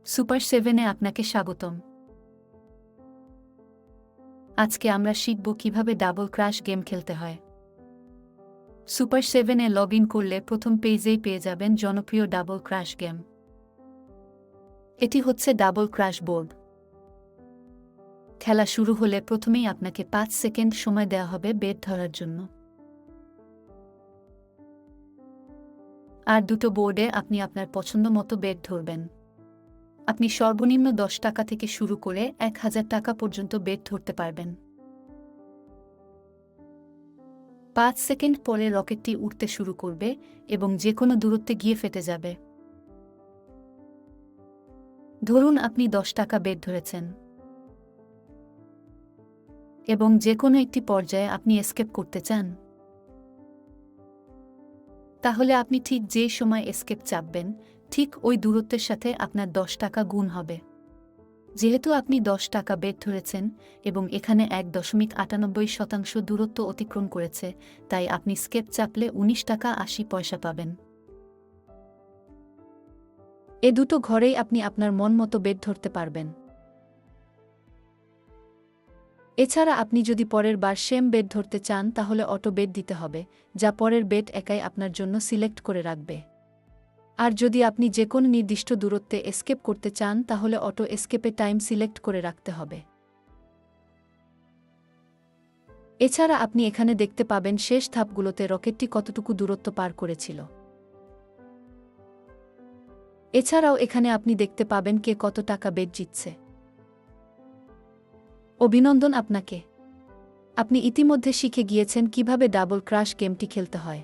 Super 7-এ আপনাকে স্বাগতম। আজকে আমরা শিখব কিভাবে ডাবল ক্র্যাশ গেম খেলতে হয়। সুপার 7-এ লগ ইন করলে প্রথম পেজেই পেয়ে যাবেন জনপ্রিয় ডাবল ক্র্যাশ গেম। এটি হচ্ছে ডাবল ক্র্যাশ বোর্ড। খেলা শুরু হলে প্রথমেই আপনাকে 5 সেকেন্ড সময় দেওয়া হবে বেট ধরার জন্য। আর দুটো বোর্ডে আপনি আপনার পছন্দ মতো বেট ধরবেন। আপনি সর্বনিম্ন 10 টাকা থেকে শুরু করে 1000 টাকা পর্যন্ত বেট ধরতে পারবেন। 5 সেকেন্ড পরে রকেটটি উড়তে শুরু করবে এবং যে কোনো দূরত্বে গিয়ে ফেটে যাবে। ধরুন আপনি 10 টাকা বেট ধরেছেন এবং যে কোনো একটি পর্যায়ে আপনি এস্কেপ করতে চান। তাহলে আপনি ঠিক যে সময় এস্কেপ চাপবেন, ঠিক ওই দূরত্বের সাথে আপনার 10 টাকা গুণ হবে। যেহেতু আপনি 10 টাকা বেট ধরেছেন এবং এখানে 1.98% দূরত্ব অতিক্রম করেছে, তাই আপনি স্কেপ চাপলে 19 টাকা 80 পয়সা পাবেন। এ দুটো ঘরেই আপনি আপনার মন মতো বেট ধরতে পারবেন। এছাড়া আপনি যদি পরের বার সেম বেট ধরতে চান তাহলে অটো বেট দিতে হবে, যা পরের বেট একাই আপনার জন্য সিলেক্ট করে রাখবে। আর যদি আপনি যে কোনো নির্দিষ্ট দূরত্বে এস্কেপ করতে চান তাহলে অটো এস্কেপে টাইম সিলেক্ট করে রাখতে হবে। এছাড়া আপনি এখানে দেখতে পাবেন শেষ ধাপগুলোতে রকেটটি কতটুকু দূরত্ব পার করেছিল। এছাড়াও এখানে আপনি দেখতে পাবেন কে কত টাকা বেট জিতছে। অভিনন্দন আপনাকে! আপনি ইতিমধ্যে শিখে গিয়েছেন কিভাবে ডাবল ক্র্যাশ গেমটি খেলতে হয়।